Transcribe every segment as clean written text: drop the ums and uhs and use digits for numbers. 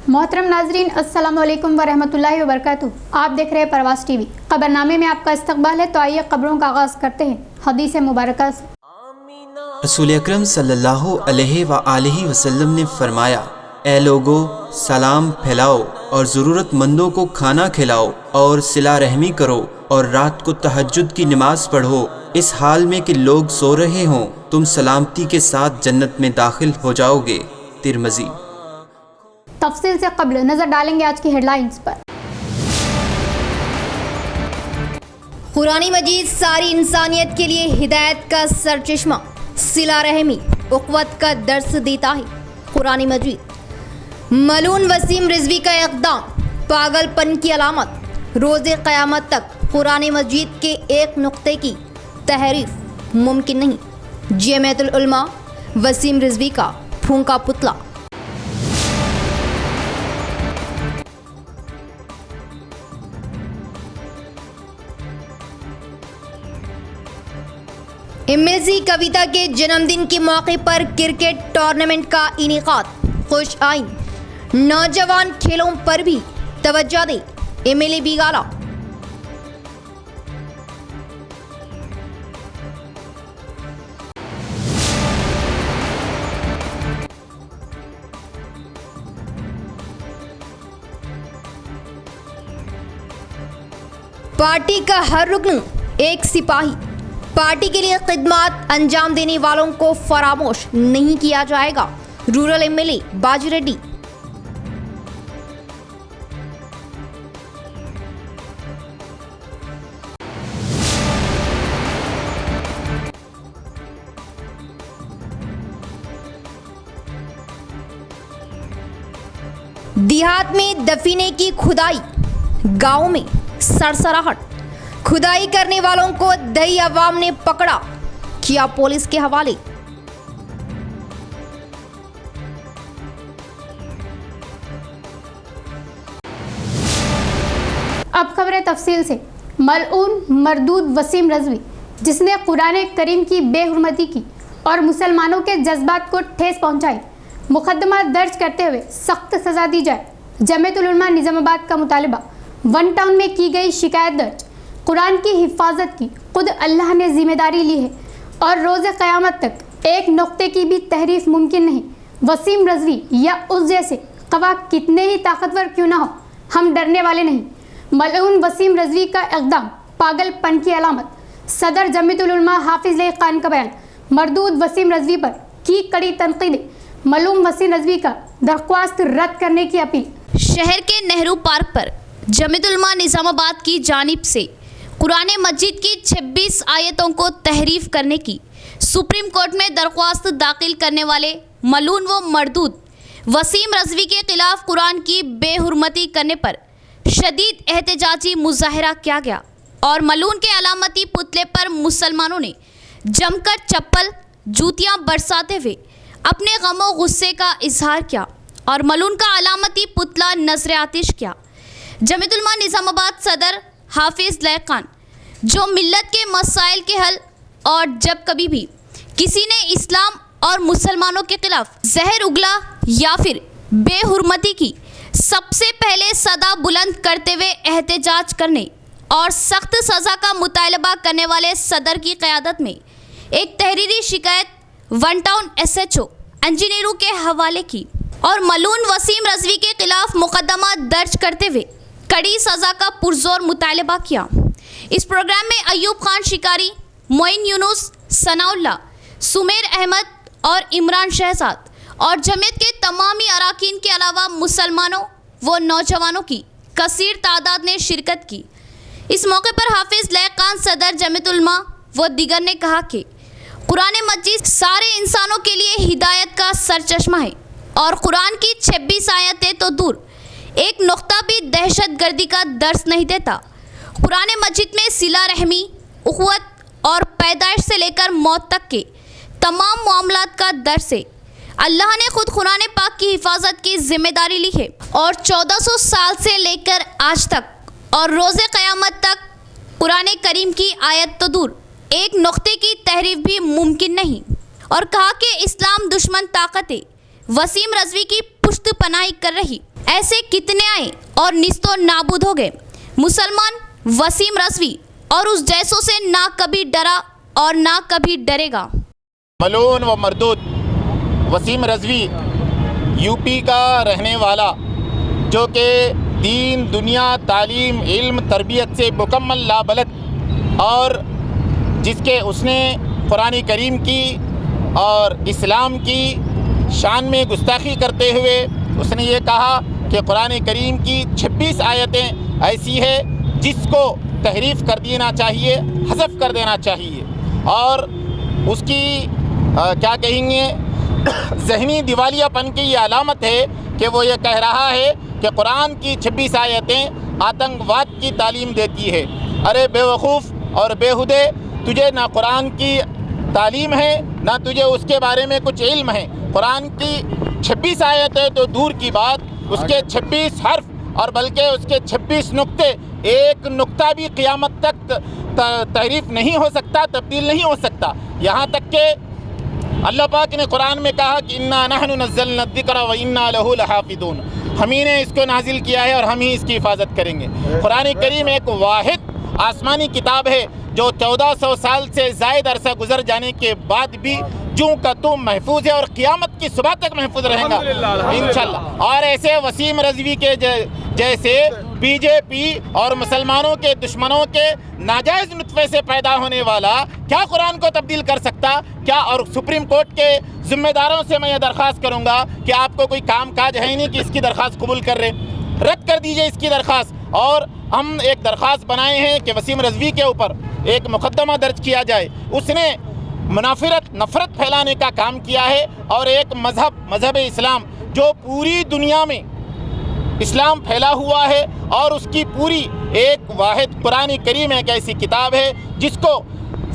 मोहतरम नाजरीन, अस्सलाम वालेकुम वरहमतुल्लाहि वबरकातुहू। आप देख रहे हैं परवास टीवी। खबरनामे में आपका इस्तकबाल है। तो आइए खबरों का आगाज़ करते हैं हदीस मुबारका से। रसूल अकरम सल्लल्लाहु अलैहि वसल्लम ने फरमाया, ए लोगो, सलाम फैलाओ और ज़रूरतमंदों को खाना खिलाओ और सिला रहमी करो और रात को तहज्जुद की नमाज पढ़ो इस हाल में कि लोग सो रहे हों। तुम सलामती के साथ जन्नत में दाखिल हो जाओगे। तिरमिज़ी। तफसील से कब्ल नजर डालेंगे आज की हेडलाइंस पर। कुरानी मजीद सारी इंसानियत के लिए हिदायत का सरचश्मा, सिला रहमी उक़्वत का दर्स देता है। कुरानी मजीद। मलून वसीम रिजवी का इक़दाम पागलपन की अलामत। रोज़े क़यामत तक कुरानी मजीद के एक नुक्ते की तहरीफ मुमकिन नहीं। जमीयतुल उलमा वसीम रिजवी का फूंका पुतला। एमएलसी कविता के जन्मदिन के मौके पर क्रिकेट टूर्नामेंट का इनेकाद। खुश आइन नौजवान खेलों पर भी तवज्जो दे, एमएलए बिगाला। पार्टी का हर रुकन एक सिपाही। पार्टी के लिए खिदमत अंजाम देने वालों को फरामोश नहीं किया जाएगा। रूरल एमएलए बाजी रेड्डी। देहात में दफीने की खुदाई, गांव में सरसराहट। खुदाई करने वालों को दही अवाम ने पकड़ा, किया पुलिस के हवाले। अब खबरें तफसील से। मलऊन मरदूद वसीम रिजवी, जिसने कुरान करीम की बेहुरमती की और मुसलमानों के जज्बात को ठेस पहुंचाई, मुकदमा दर्ज करते हुए सख्त सजा दी जाए। जमीयतुल उलमा निज़ामाबाद का मुतालिबा। वन टाउन में की गई शिकायत दर्ज। कुरान की हिफाजत की खुद अल्लाह ने जिम्मेदारी ली है और रोज़े क़यामत तक एक नुक्ते की भी तहरीफ मुमकिन नहीं। वसीम रिजवी या उस जैसे ख़वाह कितने ही ताकतवर क्यों ना हो, हम डरने वाले नहीं। मलऊन वसीम रिजवी का इक़दाम पागलपन की अलामत। सदर जमीयतुल उलमा हाफिज़ खान का बयान। मरदूद वसीम रिजवी पर की कड़ी तनकीद। मलूम वसीम रिजवी का दरख्वास्त रद्द करने की अपील। शहर के नेहरू पार्क पर जमीयतुल उलमा निज़ामाबाद की जानिब से कुरान मजीद की 26 आयतों को तहरीफ करने की सुप्रीम कोर्ट में दरख्वास्त दाखिल करने वाले मलून व मरदूद वसीम रिजवी के खिलाफ कुरान की बेहुरमती करने पर शदीद एहतजाजी मुजाहरा किया गया और मलून के अलामती पुतले पर मुसलमानों ने जमकर चप्पल जूतियां बरसाते हुए अपने गमो गुस्से का इजहार किया और मलून का अलामती पुतला नजर आतिश किया। जमीयतुल उलमा निज़ामाबाद सदर हाफिज़ खान, जो मिल्लत के मसाइल के हल और जब कभी भी किसी ने इस्लाम और मुसलमानों के खिलाफ जहर उगला या फिर बेहुरमती की, सबसे पहले सदा बुलंद करते हुए एहतजाज करने और सख्त सज़ा का मुतालबा करने वाले सदर की क़यादत में एक तहरीरी शिकायत वन टाउन SHO इंजीनियरों के हवाले की और मलून वसीम रिजवी के खिलाफ मुकदमा दर्ज करते हुए कड़ी सज़ा का पुरजोर मुतालबा किया। इस प्रोग्राम में अयूब खान शिकारी, मोइन यूनुस, सनाउल्लाह, सुमेर अहमद और इमरान शहजाद और जमीयत के तमामी अराकीन के अलावा मुसलमानों व नौजवानों की कसीर तादाद ने शिरकत की। इस मौके पर हाफिज़ खान सदर जमीयतुल उलमा व दीगर ने कहा कि कुरान मजीद सारे इंसानों के लिए हिदायत का सरचश्मा है और कुरान की 26 आयतें तो दूर एक नुक्ता भी दहशत गर्दी का दर्स नहीं देता। कुरान मजीद में सिला रहमी, उख़्वत और पैदाइश से लेकर मौत तक के तमाम मामलात का दर्स है। अल्लाह ने खुद कुरान पाक की हिफाजत की जिम्मेदारी ली है और 1400 साल से लेकर आज तक और रोज़े क़यामत तक कुरान करीम की आयत तो दूर एक नुक्ते की तहरीफ भी मुमकिन नहीं और कहा कि इस्लाम दुश्मन ताकत है। वसीम रिजवी की पुश्त पनाही कर रही ऐसे कितने आए और निस्तो नाबूद हो गए। मुसलमान वसीम रज़वी और उस जैसों से ना कभी डरा और ना कभी डरेगा। मलून व मरदूद वसीम रज़वी यूपी का रहने वाला, जो कि दीन दुनिया तालीम इल्म तरबियत से मुकम्मल लाबलद और जिसके उसने कुरान करीम की और इस्लाम की शान में गुस्ताखी करते हुए उसने ये कहा कि कुरान करीम की 26 आयतें ऐसी है जिसको तहरीफ़ कर देना चाहिए, हज़फ कर देना चाहिए। और उसकी क्या कहेंगे ज़हनी दिवालियापन की ये अलामत है कि वो ये कह रहा है कि कुरान की 26 आयतें आतंकवाद की तालीम देती है। अरे बेवकूफ़ और बेहुदे, तुझे ना कुरान की तालीम है ना तुझे उसके बारे में कुछ इल्म है। कुरान की 26 आयतें तो दूर की बात, उसके 26 हर्फ और बल्कि उसके 26 नुक्ते, एक नुक्ता भी क़यामत तक तहरीफ नहीं हो सकता, तब्दील नहीं हो सकता। यहाँ तक कि अल्लाह पाक ने कुरान में कहा कि इन्ना नहनु नज़्ज़लना ज़िक्र व इन्ना लहू लहाफ़िज़ून, हम ही ने इसको नाजिल किया है और हम ही इसकी हिफाजत करेंगे। कुरान करीम एक वाहिद आसमानी किताब है जो 1400 साल से ज़ायद अरसा गुजर जाने के बाद भी जूँ का तुम महफूज है और क़यामत की सुबह तक महफूज रहेगा इंशाअल्लाह। और ऐसे वसीम रज़वी के जैसे बीजेपी और मुसलमानों के दुश्मनों के नाजायज़ नुत्फ़े से पैदा होने वाला क्या कुरान को तब्दील कर सकता क्या? और सुप्रीम कोर्ट के ज़िम्मेदारों से मैं ये दरख्वास्त करूँगा कि आपको कोई काम काज है ही नहीं कि इसकी दरख्वास्त कबूल कर रहे, रद्द कर दीजिए इसकी दरख्वास्त। और हम एक दरख्वास्त बनाए हैं कि वसीम रज़वी के ऊपर एक मुकदमा दर्ज किया जाए। उसने मुनाफिरत नफ़रत फैलाने का काम किया है और एक मज़हब इस्लाम जो पूरी दुनिया में इस्लाम फैला हुआ है और उसकी पूरी एक वाहिद कुरान करीम एक ऐसी किताब है जिसको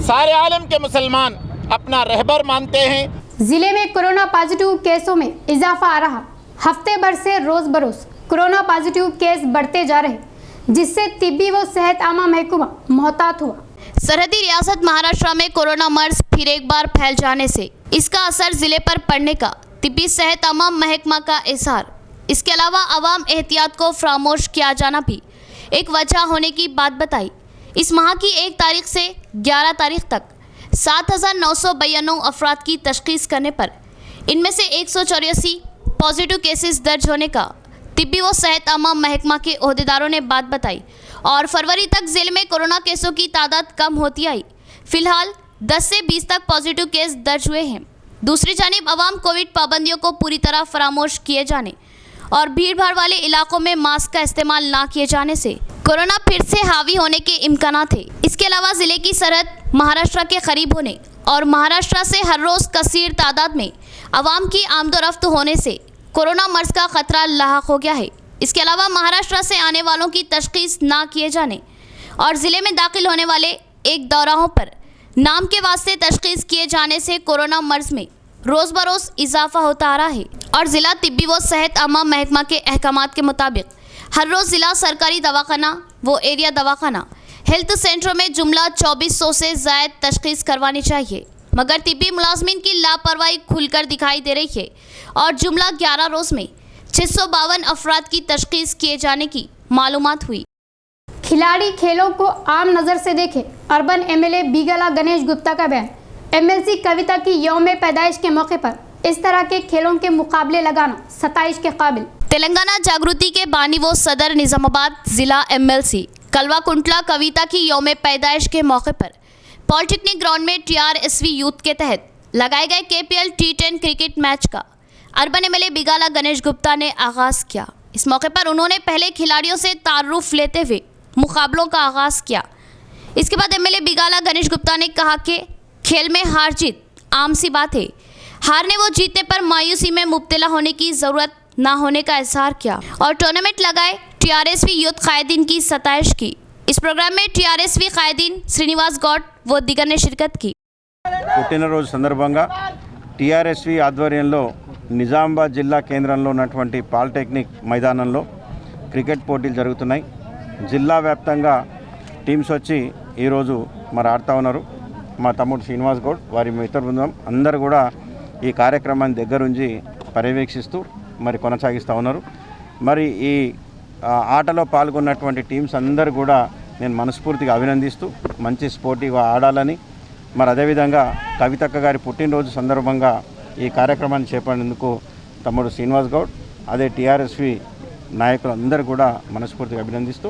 सारे आलम के मुसलमान अपना रहबर मानते हैं। जिले में कोरोना पॉजिटिव केसों में इजाफा आ रहा। हफ्ते भर से रोज बरोज कोरोना पॉजिटिव केस बढ़ते जा रहे, जिससे तिब्बी व सेहत आमा महकमा मोहतात हुआ। सरहदी रियासत महाराष्ट्र में कोरोना मर्ज फिर एक बार फैल जाने से इसका असर जिले पर पड़ने का तिब्बी सेहत आमा महकमा का इजहार। इसके अलावा अवाम एहतियात को फरामोश किया जाना भी एक वजह होने की बात बताई। इस माह की 1 तारीख से 11 तारीख तक 7,992 अफराद की तशखीस करने पर इनमें से 184 पॉजिटिव केसेस दर्ज होने का तिब्बी व सेहत आमा महकमा के ओहदेदारों ने बात बताई। और फरवरी तक जिले में कोरोना केसों की तादाद कम होती आई। फिलहाल 10 से 20 तक पॉजिटिव केस दर्ज हुए हैं। दूसरी जानिब अवाम कोविड पाबंदियों को पूरी तरह फरामोश किए जाने और भीड़ भाड़ वाले इलाकों में मास्क का इस्तेमाल ना किए जाने से कोरोना फिर से हावी होने के इम्कानात थे। इसके अलावा ज़िले की सरहद महाराष्ट्र के करीब होने और महाराष्ट्र से हर रोज़ कसीर तादाद में अवाम की आमदोरफ्त होने से कोरोना मर्ज का खतरा लाहक हो गया है। इसके अलावा महाराष्ट्र से आने वालों की तशखीस ना किए जाने और ज़िले में दाखिल होने वाले एक दौराहों पर नाम के वास्ते तशखीस किए जाने से कोरोना मर्ज में रोज़ बरोज़ इजाफा होता आ रहा है। और ज़िला तिब्बी व सेहत आमा महकमा के अहकामात के मुताबिक हर रोज़ ज़िला सरकारी दवाखाना व एरिया दवाखाना हेल्थ सेंटरों में जुमला 2400 से ज़ायद तशखीस करवानी चाहिए, मगर तिब्बी मुलाजमीन की लापरवाही खुलकर दिखाई दे रही है और जुमला 11 रोज़ में 652 अफराद की तशखीस किए जाने की मालूमात हुई। खिलाड़ी खेलों को आम नज़र से देखे, अर्बन एमएलए बिगाला गणेश गुप्ता का बयान। एमएलसी कविता की यौम पैदाइश के मौके पर इस तरह के खेलों के मुकाबले लगाना सताइश के काबिल। तेलंगाना जागृति के बानी व सदर निज़ामाबाद जिला एमएलसी कलवा कुंटला कविता की यौम पैदाइश के मौके पर पॉलिटेक्निक ग्राउंड में टीआरएसवी यूथ के तहत लगाए गए केपीएल T10 क्रिकेट मैच का अर्बन एमएलए बिगाला गणेश गुप्ता ने आगाज़ किया। इस मौके पर उन्होंने पहले खिलाड़ियों से तारुफ लेते हुए मुकाबलों का आगाज़ किया। इसके बाद एमएलए बिगाला गणेश गुप्ता ने कहा कि खेल में हार जीत आम सी बात है, हारने व जीतने पर मायूसी में मुब्तला होने की ज़रूरत ना होने का इजहार किया और टूर्नामेंट लगाए टीआरएसवी यूथ कायदीन की सताइश की। इस प्रोग्राम में टीआरएसवी कायदीन श्रीनिवास गौड व दिगर ने शिरकत की। పుట్టినరోజు సందర్భంగా టీఆర్ఎస్వి ఆధ్వర్యంలో నిజామాబాద్ జిల్లా కేంద్రంలో ఉన్నటువంటి పాలిటెక్నిక్ మైదానంలో క్రికెట్ పోటీలు జరుగుతున్నాయి. జిల్లా వ్యాప్తంగా టీమ్స్ వచ్చి ఈరోజు మరి ఆడుతూ ఉన్నారు. మా తమ్ముడు శ్రీనివాస్ గౌడ్ వారి మిత్ర బృందం అందరూ కూడా ఈ కార్యక్రమాన్ని దగ్గరుండి పర్యవేక్షిస్తూ మరి కొనసాగిస్తూ ఉన్నారు. మరి ఈ ఆటలో పాల్గొన్నటువంటి టీమ్స్ అందరూ కూడా నేను మనస్ఫూర్తిగా అభినందిస్తూ మంచి స్పోర్టివ్గా ఆడాలని, మరి అదేవిధంగా కవితక్క గారి పుట్టినరోజు సందర్భంగా ఈ కార్యక్రమాన్ని చేపట్టేందుకు తమ్ముడు శ్రీనివాస్ గౌడ్, అదే టీఆర్ఎస్వి నాయకులు అందరూ కూడా మనస్ఫూర్తిగా అభినందిస్తూ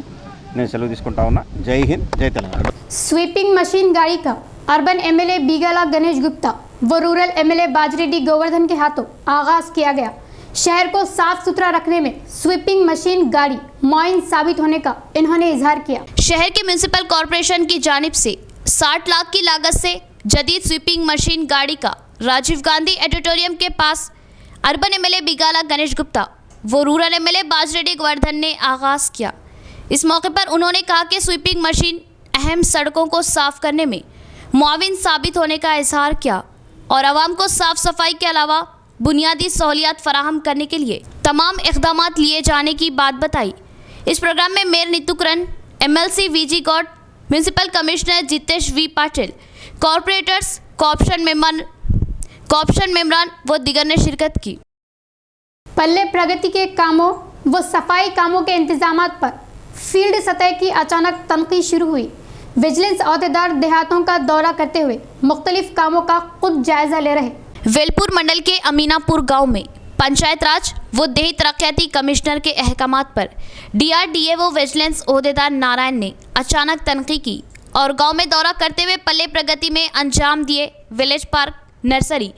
నేను సెలవు తీసుకుంటా ఉన్నా. జై హింద్, జై తెలంగాణ. स्वीपिंग मशीन गाड़ी का अर्बन एमएलए बीगाला गणेश गुप्ता व रूरल एमएलए बाजरेड्डी गोवर्धन के हाथों आगाज किया गया। शहर को साफ सुथरा रखने में स्वीपिंग मशीन गाड़ी मुआइन साबित होने का इन्होंने इजहार किया। शहर के म्युनिसिपल कॉरपोरेशन की जानिब से 60 लाख की लागत से जदीद स्वीपिंग मशीन गाड़ी का राजीव गांधी ऑडिटोरियम के पास अर्बन एमएलए बिगाला गणेश गुप्ता व रूरल एमएलए बाजरेड्डी गोवर्धन ने आगाज किया। इस मौके पर उन्होंने कहा कि स्वीपिंग मशीन अहम सड़कों को साफ करने में मुआविन साबित होने का इजहार किया और आवाम को साफ सफाई के अलावा बुनियादी सहूलियात फराहम करने के लिए तमाम इक़दामात लिए जाने की बात बताई। इस प्रोग्राम में mayor Neetu Karan, MLC VG Goud, municipal commissioner Jitesh V Patil, corporators, corporation मेम्बरान व दिगर ने शिरकत की। पल्ले प्रगति के कामों व सफाई कामों के इंतजामात पर फील्ड सतह की अचानक तनकीद शुरू हुई। विजिलेंस अहदेदार देहातों का दौरा करते हुए मुख्तलिफ कामों का खुद जायजा ले रहे। वेलपुर मंडल के अमीनापुर गांव में पंचायत राज व देही तरक्याती कमिश्नर के अहकामात पर डीआरडीए व विजिलेंस अहदेदार नारायण ने अचानक तनकीद की और गांव में दौरा करते हुए पल्ले प्रगति में अंजाम दिए विलेज पार्क, नर्सरी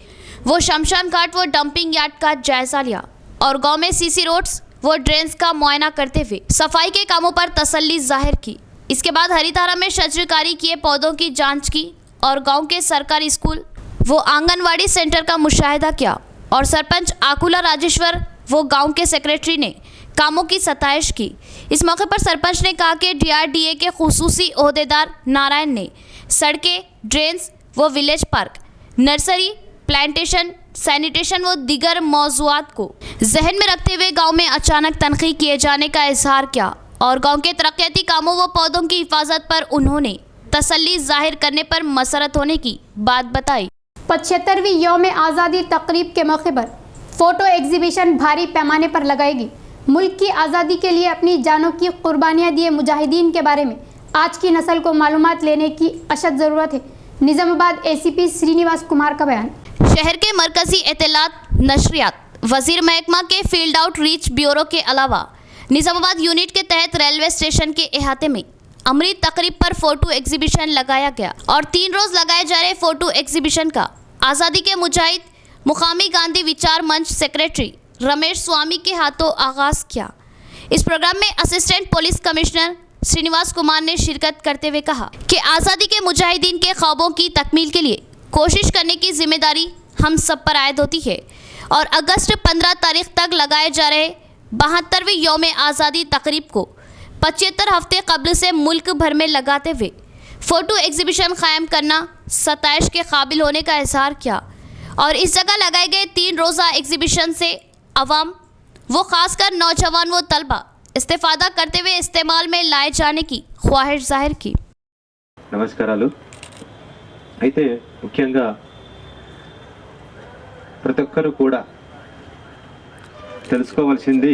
व शमशान घाट व डंपिंग यार्ड का जायजा लिया और गांव में सीसी रोड्स व ड्रेन्स का मुआयना करते हुए सफाई के कामों पर तसल्ली जाहिर की। इसके बाद हरितारा में शजरकारी किए पौधों की जांच की और गांव के सरकारी स्कूल वो आंगनवाड़ी सेंटर का मुशाहिदा किया और सरपंच आकुला राजेश्वर वो गांव के सेक्रेटरी ने कामों की सताइश की। इस मौके पर सरपंच ने कहा कि डीआरडीए के खुसूसी ओहदेदार नारायण ने सड़कें, ड्रेन्स व village park, nursery, plantation, sanitation व दीगर मौजूआत को जहन में रखते हुए गांव में अचानक तनकीद किए जाने का इजहार किया और गांव के तरक्याती कामों व पौधों की हिफाजत पर उन्होंने तसल्ली जाहिर करने पर मसरत होने की बात बताई। 75वीं यौम आज़ादी तकरीब के मौके पर फ़ोटो एग्जीबिशन भारी पैमाने पर लगाएगी। मुल्क की आज़ादी के लिए अपनी जानों की कुर्बानियाँ दिए मुजाहिदीन के बारे में आज की नस्ल को मालूमात लेने की अशद ज़रूरत है। निज़ामाबाद एसीपी श्रीनिवास कुमार का बयान। शहर के मरकजी इत्तलात नशरियात वजीर महकमा के फील्ड आउट रीच ब्यूरो के अलावा निज़ामाबाद यूनिट के तहत रेलवे स्टेशन के अहाते में अमृत तकरीब पर फोटो एग्जीबिशन लगाया गया और 3 रोज लगाए जा रहे फोटो एग्जीबिशन का आज़ादी के मुजाहिद मुकामी गांधी विचार मंच सेक्रेटरी रमेश स्वामी के हाथों आगाज किया। इस प्रोग्राम में assistant police commissioner Srinivas Kumar ने शिरकत करते हुए कहा कि आज़ादी के मुजाहिदीन के ख्वाबों की तकमील के लिए कोशिश करने की जिम्मेदारी हम सब पर आयद होती है और अगस्त 15 तारीख तक लगाए जा रहे 72वीं यौम आज़ादी तकरीब को 75 हफ्ते कबल से मुल्क भर में लगाते हुए फ़ोटो एग्जीबिशन कायम करना सताइश के काबिल होने का इजहार किया और इस जगह लगाए गए 3 रोज़ा एग्जीबिशन से अवाम वो खासकर नौजवान व तलबा इस्तेफादा करते हुए इस्तेमाल में लाए जाने की ख्वाहिश जाहिर की। నమస్కారాలు। అయితే ముఖ్యంగా ప్రతి ఒక్కరు కూడా తెలుసుకోవాల్సింది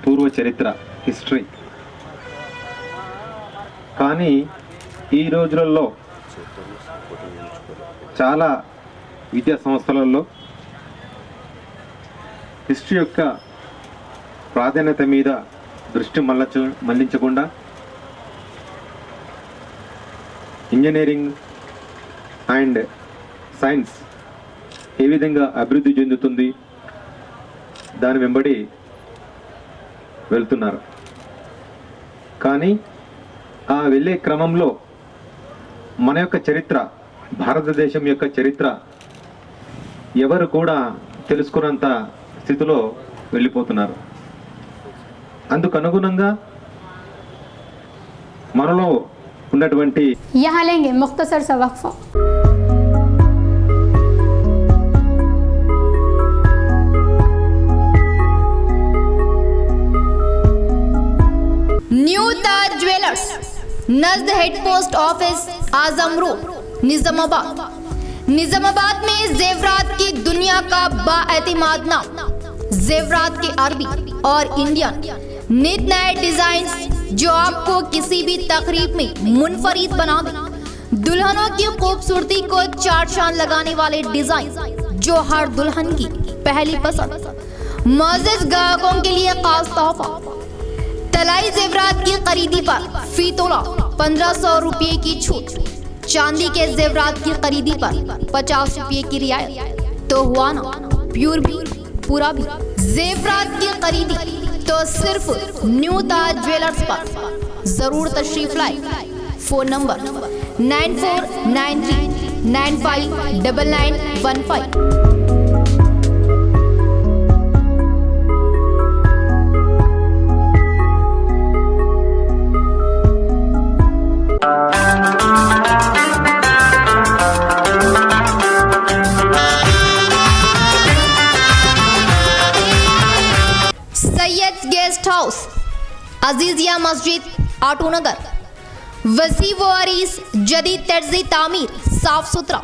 పూర్వ చరిత్ర, హిస్టరీ. కానీ ఈ రోజులలో చాలా విద్యా సంస్థలలో హిస్టరీ యొక్క ప్రాధాన్యత మీద దృష్టి మళ్లించకుండా ఇంజనీరింగ్ అండ్ సైన్స్ ఏ విధంగా అభివృద్ధి చెందుతుంది దాని వెంబడి వెళ్తున్నారు. కానీ ఆ వెళ్ళే క్రమంలో మన యొక్క చరిత్ర, భారతదేశం యొక్క చరిత్ర ఎవరు కూడా తెలుసుకున్నంత స్థితిలో వెళ్ళిపోతున్నారు. అందుకు అనుగుణంగా మనలో ఉన్నటువంటి यहाँ लेंगे मुख्तसर सा वक्फा। न्यू ताज ज्वेलर्स नजद head post office Azam road Nizamabad. Nizamabad में जेवरात की दुनिया का बाएतिमाद नाम जेवरात के अरबी और इंडियन नित नए डिजाइन जो आपको किसी भी तकरीब में मुनफरिद बना दे। दुल्हनों की खूबसूरती को चार चांद लगाने वाले डिजाइन जो हर दुल्हन की पहली पसंद। मुअज़्ज़ज़ ग्राहकों के लिए खास तोहफा, तलाई जेवरात की खरीदी पर फी तोला 1500 रुपये की छूट, चांदी के जेवरात की खरीदी पर 50 रुपये की रियायत। तो हुआ ना प्योर भी पूरा भी। जेवरात की खरीदी तो सिर्फ न्यू ताज ज्वेलर्स पर जरूर तशरीफ लाए। Phone number 9493959915। Syed guest house, Azizia मस्जिद, आटो नगर। वसी व अरीस, जदीद तर्ज़ी तामीर, साफ सुथरा,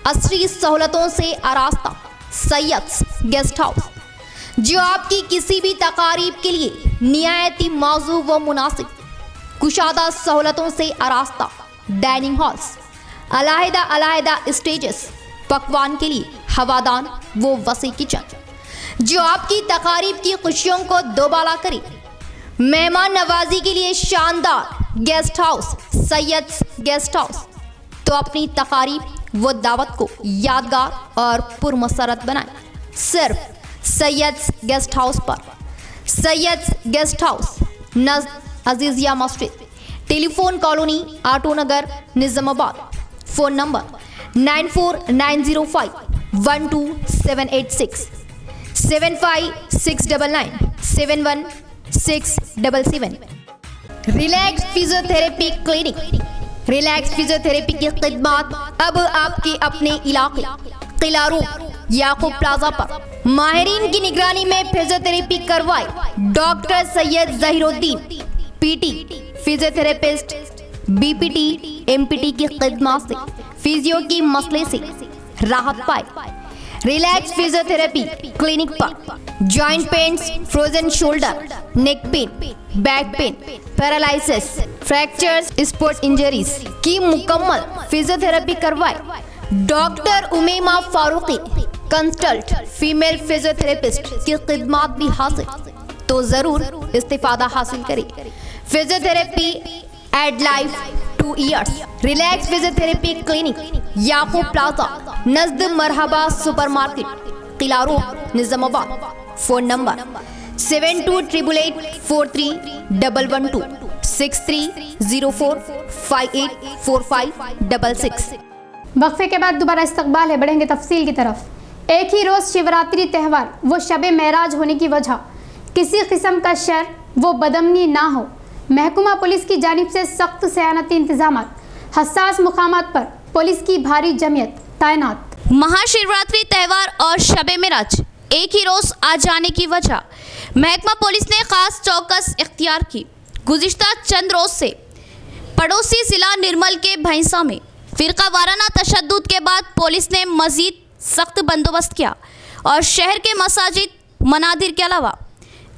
असरी सहूलतों से आरास्ता सैयद गेस्ट हाउस, जो आपकी किसी भी तकारीब के लिए निहायती मौजू व मुनासिब, कुशादा सहूलतों से आरास्ता डाइनिंग हॉल्स, अलहदा स्टेजेस, पकवान के लिए हवादान वो वसी किचन, जो आपकी तकारीब की खुशियों को दोबाला करे। मेहमान नवाजी के लिए शानदार guest house Syed guest house. तो अपनी तकारीब व दावत को यादगार और पुरमसरत बनाएं सिर्फ सैयद गेस्ट हाउस पर। सैयद गेस्ट हाउस नज़द Azizia Masjid, telephone colony, auto Nagar, Nizamabad. Phone number 9490512786, 75699716777। Relax physiotherapy clinic, relax physiotherapy की खिदमत अब आपके अपने इलाके किला रोड याकूब प्लाजा पर माहिरीन की निगरानी में फिजियोथेरेपी करवाए। Doctor Syed Zaheeruddin, PT physiotherapist, BPT MPT की खिदमत से फिजियो की मसले से राहत पाए। रिलैक्स फिजियोथेरेपी क्लिनिक पर joint pains, frozen shoulder, neck pain, back pain, paralysis, fractures, sports injuries की मुकम्मल फिजियोथेरेपी करवाए। Doctor Umema Farooqui, consult female physiotherapist की खिदमत भी हासिल, तो जरूर इस्तिफादा हासिल करें। Physiotherapy add life 2 years। Relax physiotherapy clinic Yakub plaza नज़द Marhaba supermarket, Qila road, Nizamabad. Phone number 7288843112, 6304584566। वक्फे के बाद दोबारा इस्तकबाल है, बढ़ेंगे तफसील की तरफ। एक ही रोज़ शिवरात्रि त्यौहार वो शब महराज होने की वजह किसी किस्म का शर वो बदमनी ना हो, महकमा पुलिस की जानिब से सख्त सयानती इंतजामात, हसास मुकामात पर पुलिस की भारी जमियत तैनात। महाशिवरात्रि त्यौहार और शब मेराज एक ही रोज आ जाने की वजह महकमा पुलिस ने खास चौकस इख्तियार की। गुज़िश्ता चंद रोज से पड़ोसी जिला निर्मल के भैंसा में फिरका वाराना तशद्दुद के बाद पुलिस ने मजीद सख्त बंदोबस्त किया और शहर के मसाजिद, मनादिर के अलावा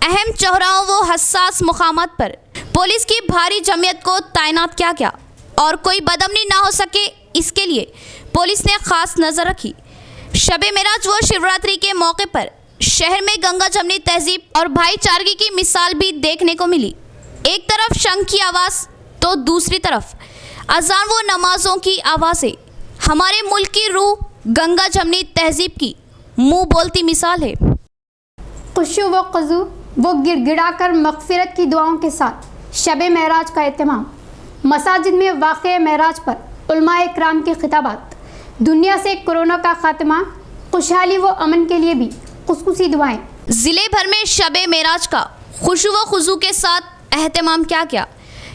अहम चौराहों व हसास मुकामात पर पुलिस की भारी जमियत को तैनात किया गया और कोई बदमनी ना हो सके, इसके लिए पुलिस ने खास नज़र रखी। शब मेराज व शिवरात्रि के मौके पर शहर में गंगा जमनी तहजीब और भाईचारगी की मिसाल भी देखने को मिली। एक तरफ शंख की आवाज़ तो दूसरी तरफ अजान व नमाजों की आवाज़ें हमारे मुल्क की रूह गंगा जमनी तहजीब की मुंह बोलती मिसाल है। खुशू व क़ुज़ू वो गिड़गिड़ाकर मग़फ़िरत की दुआओं के साथ शब महराज का एहतमाम। मसाजिद में वाक़े महराज पर उलमाए इकराम के खिताबात, दुनिया से कोरोना का खात्मा, खुशहाली व अमन के लिए भी खुसूसी दुआएं। ज़िले भर में शब मेराज का खुशू व खुजू के साथ एहतमाम किया गया।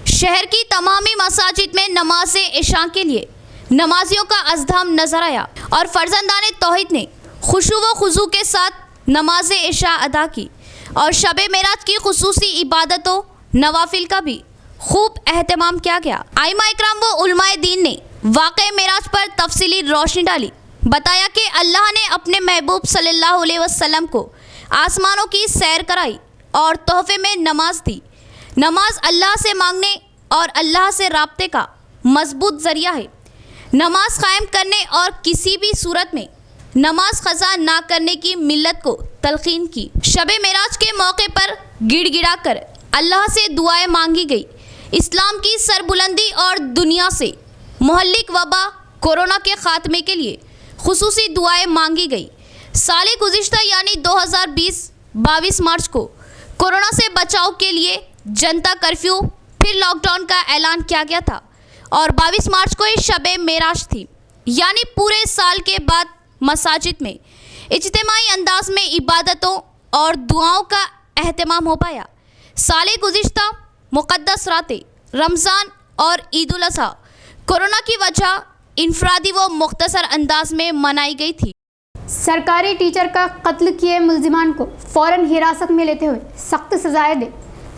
शहर की तमामी मसाजिद में नमाज इशा के लिए नमाजियों का अज़्दाम नजर आया और फर्जंदान तौहीद ने खुशू व खुजू के साथ नमाज इशा अदा की और शब मेराज की खुसूसी इबादतों नवाफिल का भी खूब एहतमाम किया गया। आइमा इकराम व उलमाए दीन ने वाक़े मेराज पर तफसीली रोशनी डाली। बताया कि अल्लाह ने अपने महबूब सल्लल्लाहु अलैहि वसल्लम को आसमानों की सैर कराई और तोहफे में नमाज दी। नमाज अल्लाह से मांगने और अल्लाह से राब्ते का मजबूत ज़रिया है। नमाज कायम करने और किसी भी सूरत में नमाज क़ज़ा ना करने की मिल्लत को तलकीन की। शब-ए मेराज के मौके पर गिड़गिड़ा कर अल्लाह से दुआएं मांगी गई। इस्लाम की सरबुलंदी और दुनिया से मुहल्लिक वबा कोरोना के ख़ात्मे के लिए खुसूसी दुआएं मांगी गई। साल गुज़िश्ता यानी 2020-22 मार्च को कोरोना से बचाव के लिए जनता कर्फ्यू फिर लॉकडाउन का ऐलान किया गया था और 22 मार्च को ही शब-ए मेराज थी, यानी पूरे साल के बाद मसाजिद में इज्तिमाई अंदाज में इबादतों और दुआओं का एहतमाम हो पाया। साल गुज़िश्ता मुक़द्दस रातें रमज़ान और ईद उल अज़हा कोरोना की वजह इनफरादी व मुख्तसर अंदाज में मनाई गई थी। सरकारी टीचर का कत्ल किए मुल्जिमान को फ़ौरन हिरासत में लेते हुए सख्त सजाएं दे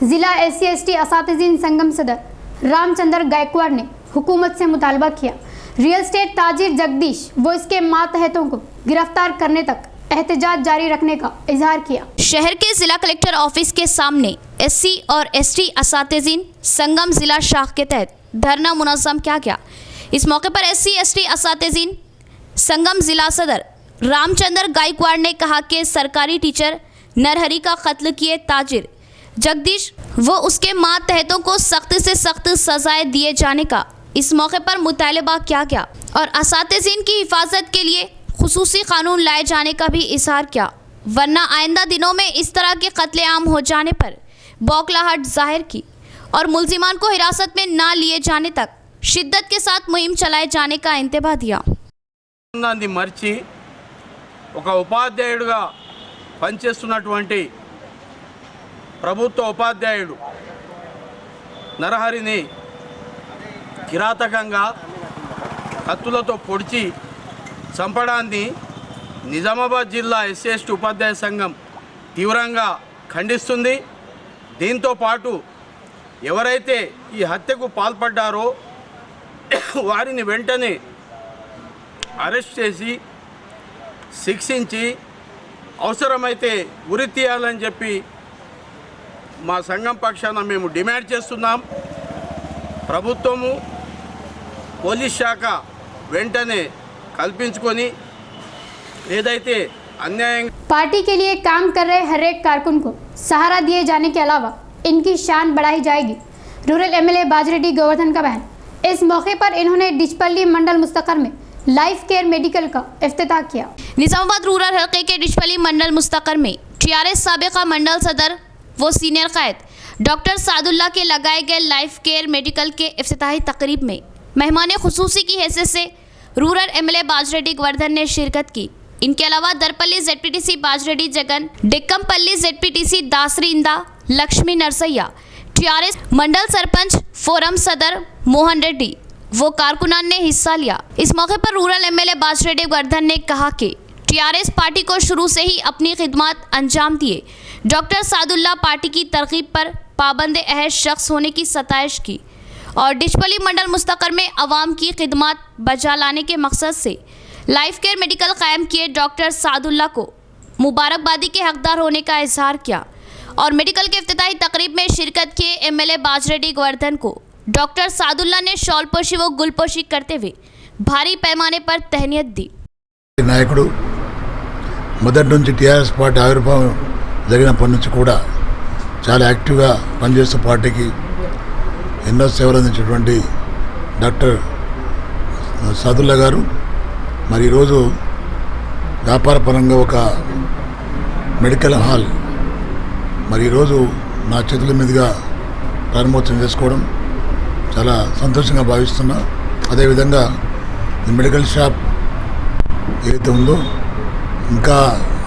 ज़िला SC/ST असातिज़ीन संगम सदर रामचंद्र गायकवाड़ ने हुकूमत से मुतालबा किया। रियल एस्टेट ताजिर जगदीश व इसके मातहतों को गिरफ्तार करने तक एहतजाज जारी रखने का इजहार किया। शहर के जिला कलेक्टर ऑफिस के सामने SC और ST असातिज़ीन संगम जिला शाख के तहत धरना मुनज़्ज़म किया गया। इस मौके पर SC/ST असातिज़ीन संगम जिला सदर रामचंद्र गायकवाड़ ने कहा कि सरकारी टीचर नरहरी का कत्ल किए ताजिर जगदीश व उसके मातहतों को सख्त से सख्त सजाएं दिए जाने का इस मौके पर मुतालबा किया गया और असातिज़ीन की हिफाजत के लिए खुसूसी कानून लाए जाने का भी इजहार किया, वरना आइंदा दिनों में इस तरह के कत्लेआम हो जाने पर बौखलाहट जाहिर की और मुल्जिमान को हिरासत में ना लिए जाने तक शिद्दत के साथ मुहिम चलाए जाने का इंतबाह दिया। మర్చి ఒక ఉపాధ్యాయుడిగా పనిచేస్తున్నటువంటి ప్రభుత్వ ఉపాధ్యాయుడు నరహరిని కిరాతకంగా కత్తులతో పొడిచి చంపడాన్ని నిజామాబాద్ జిల్లా SC/ST ఉపాధ్యాయ సంఘం తీవ్రంగా ఖండిస్తుంది। దీంతో పాటు ఎవరైతే ఈ హత్యకు పాల్పడ్డారో వారిని వెంటనే అరెస్ట్ చేసి శిక్షించి అవసరమైతే ఉరి తీయాలని చెప్పి మా సంఘం పక్షాన మేము డిమాండ్ చేస్తున్నాం। ప్రభుత్వము పోలీస్ శాఖ వెంటనే కల్పించుకొని ఏదైతే अन्याय पार्टी के लिए काम कर रहे हर एक कारकुन को सहारा दिए जाने के अलावा इनकी शान बढ़ाई जाएगी। रूरल MLA बाजरेड्डी गोवर्धन का बयान। इस मौके पर इन्होंने डिचपल्ली मंडल मुस्तकर में लाइफ केयर मेडिकल का इफ्तिताह किया। निजामाबाद रूरल हल्के के डिचपल्ली मंडल मुस्तकर में TRS साबिका मंडल सदर वो सीनियर कायद डॉक्टर सादुल्ला के लगाए गए लाइफ केयर मेडिकल के इफ्तिताही तकरीब में मेहमान खुसूसी की हैसियत से रूरल MLA बाजरेड्डी गोवर्धन ने शिरकत की। इनके अलावा दरपल्ली ZPTC बाजरेड्डी जगन, डिक्कमपल्ली ZPTC दासरी इंदा, लक्ष्मी नरसैया, TRS मंडल सरपंच फोरम सदर मोहन रेड्डी वो कारकुनान ने हिस्सा लिया। इस मौके पर रूरल MLA बाजरेड्डी गोवर्धन ने कहा कि TRS पार्टी को शुरू से ही अपनी खिदमत अंजाम दिए। डॉक्टर सादुल्ला पार्टी की तरकीब पर पाबंद अहद शख्स होने की सताइश की और डिचपल्ली मंडल मुस्तकर में अवाम की खिदमत बजा लाने के मकसद से लाइफ केयर मेडिकल कायम किए डॉक्टर सादुल्ला को मुबारकबादी के हकदार होने का इजहार किया और मेडिकल के इफ्तिताही तकरीब में शिरकत किए MLA बाजरेड्डी गोवर्धन को डॉक्टर सादुल्ला ने शॉलपोशी व गुलपोशी करते हुए भारी पैमाने पर तहनीत दी। నాయకుడు మొదటి నుంచి TRS పార్టీ ఆవిర్భావం జరిగినప్పటి నుంచి కూడా చాలా యాక్టివ్గా పనిచేస్తూ పార్టీకి ఎన్నో సేవలు అందించినటువంటి డాక్టర్ సాదుల్లా గారు మరి ఈరోజు వ్యాపారపరంగా ఒక మెడికల్ హాల్ మరి ఈరోజు నా చేతుల మీదుగా ప్రారంభోత్సవం చేసుకోవడం చాలా సంతోషంగా భావిస్తున్నా। అదేవిధంగా ఈ మెడికల్ షాప్ ఏదైతే ఉందో ఇంకా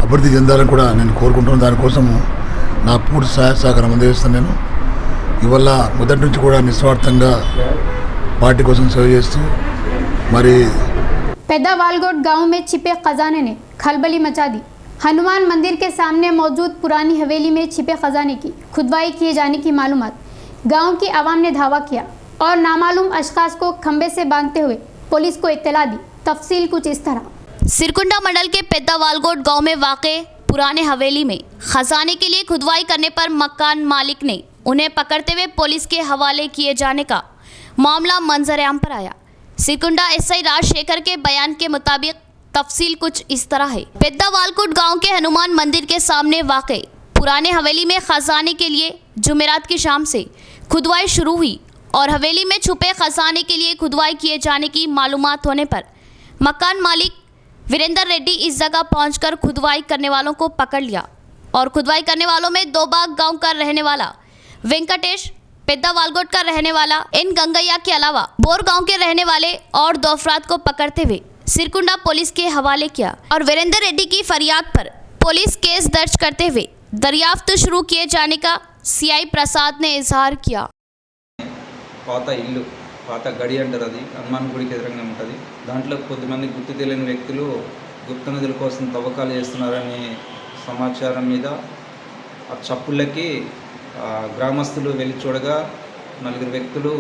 అభివృద్ధి చెందాలని కూడా నేను కోరుకుంటున్నాను। దానికోసం నా పూర్తి సహాయ సహకారం అందిస్తాను। నేను ఇవల్ల మొదటి నుంచి కూడా నిస్వార్థంగా పార్టీ కోసం సేవ చేస్తూ మరి पेदा वालगोट गांव में छिपे खजाने ने खलबली मचा दी। हनुमान मंदिर के सामने मौजूद पुरानी हवेली में छिपे खजाने की खुदवाई किए जाने की मालूमात गांव की आवाम ने धावा किया और नामालूम अशखास को खंबे से बांधते हुए पुलिस को इत्तला दी। तफसील कुछ इस तरह। सिरकुंडा मंडल के पेद्दा वालगोट गांव में वाक़े पुराने हवेली में खजाने के लिए खुदवाई करने पर मकान मालिक ने उन्हें पकड़ते हुए पुलिस के हवाले किए जाने का मामला मंजर-ए-आम पर आया। सिरकुंडा एसआई राजशेखर के बयान के मुताबिक तफसील कुछ इस तरह है। पेद्दा वालकुट गांव के हनुमान मंदिर के सामने वाक़ई पुराने हवेली में खजाने के लिए जुमेरात की शाम से खुदवाई शुरू हुई और हवेली में छुपे खजाने के लिए खुदवाई किए जाने की मालूमात होने पर मकान मालिक वीरेंद्र रेड्डी इस जगह पहुंचकर खुदवाई करने वालों को पकड़ लिया और खुदवाई करने वालों में दोबाग गांव का रहने वाला वेंकटेश, पेद्दा वालकोट का रहने वाला एन गंगैया के अलावा बोर गांव के रहने वाले और 2 अफराद को पकड़ते हुए सिरकुंडा पुलिस के हवाले किया और वीरेंद्र रेड्डी की फरियाद पर पुलिस केस दर्ज करते हुए दरियाफ्त शुरू किए जाने का सीआई प्रसाद ने इजहार किया। పాత ఇల్లు పాత గడి అంటారు, అది హనుమాన్ గుడికి ఎదురుగానే ఉంటుంది. దాంట్లో కొద్దిమంది గుర్తు తెలియని వ్యక్తులు గుప్త నిధుల కోసం తవ్వకాలు చేస్తున్నారనే సమాచారం మీద ఆ చప్పుళ్ళకి గ్రామస్తులు వెళ్ళి చూడగా 4 వ్యక్తులు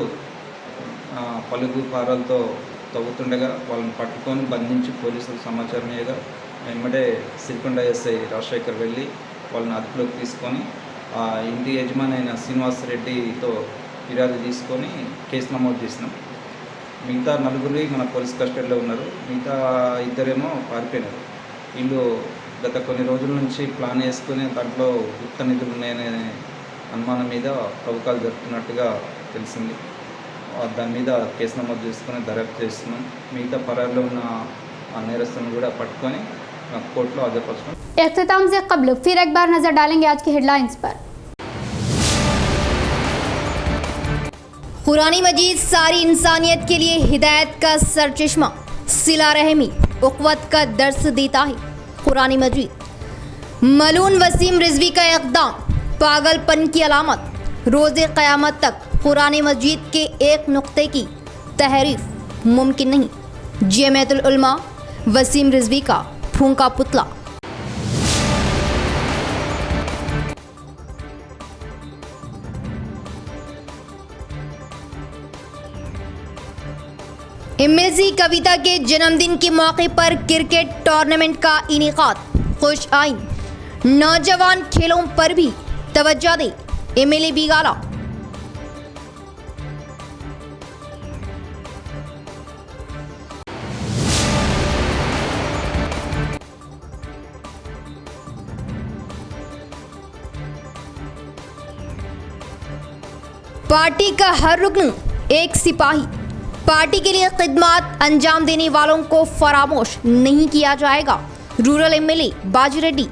పలుగు పారాలతో తవ్వుతుండగా వాళ్ళని పట్టుకొని బంధించి పోలీసుల సమాచారం మీద వెంబడే సిరికొండ ఎస్ఐ రాజశేఖర్ వెళ్ళి వాళ్ళని అదుపులోకి తీసుకొని ఆ ఇంటి యజమాని అయిన శ్రీనివాస్ రెడ్డితో ఫిర్యాదు తీసుకొని కేసు నమోదు చేసినాం. మిగతా 4 మన పోలీస్ కస్టడీలో ఉన్నారు. మిగతా 2 పారిపోయినారు. వీళ్ళు గత కొన్ని రోజుల నుంచి ప్లాన్ వేసుకుని దాంట్లో గుప్త నిధులు ఉన్నాయనే అనుమానం మీద తవ్వకాలు జరుపుతున్నట్టుగా తెలిసింది. దాని మీద కేసు నమోదు చేసుకొని దర్యాప్తు చేస్తున్నాం. మిగతా పరారిలో ఉన్న నేరస్తులను కూడా పట్టుకొని కోర్టులో హాజరుపరుచుకున్నాం. इख्तिताम से कबल फिर एक बार नजर डालेंगे आज की हेडलाइंस पर। कुरानी मजीद सारी इंसानियत के लिए हिदायत का सरचश्मा, सिला रहमी, उक़्वत का दर्स देता है कुरानी मजीद। मलून वसीम रिजवी का इक़दाम पागलपन की अलामत, रोज़े क़यामत तक कुरानी मजीद के एक नुक्ते की तहरीफ मुमकिन नहीं। जमीयतुल उलमा वसीम रिजवी का फूंका पुतला। इमरती कविता के जन्मदिन के मौके पर क्रिकेट टूर्नामेंट का इनेकाद, खुश आइन नौजवान खेलों पर भी तवज्जो दे एमएलए बिगाला। पार्टी का हर रुकन एक सिपाही, पार्टी के लिए खिदमत अंजाम देने वालों को फरामोश नहीं किया जाएगा। रूरल एमएलए बाजी रेड्डी।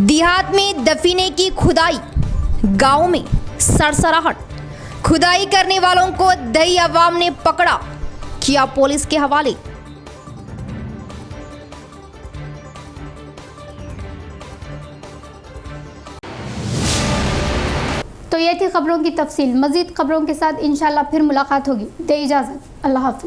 देहात में दफीने की खुदाई, गांव में सरसराहट, खुदाई करने वालों को दही अवाम ने पकड़ा, किया पुलिस के हवाले। तो ये थी खबरों की तफसील। मजीद खबरों के साथ इंशाल्लाह फिर मुलाकात होगी। दे इजाज़त, अल्लाह हाफिज़।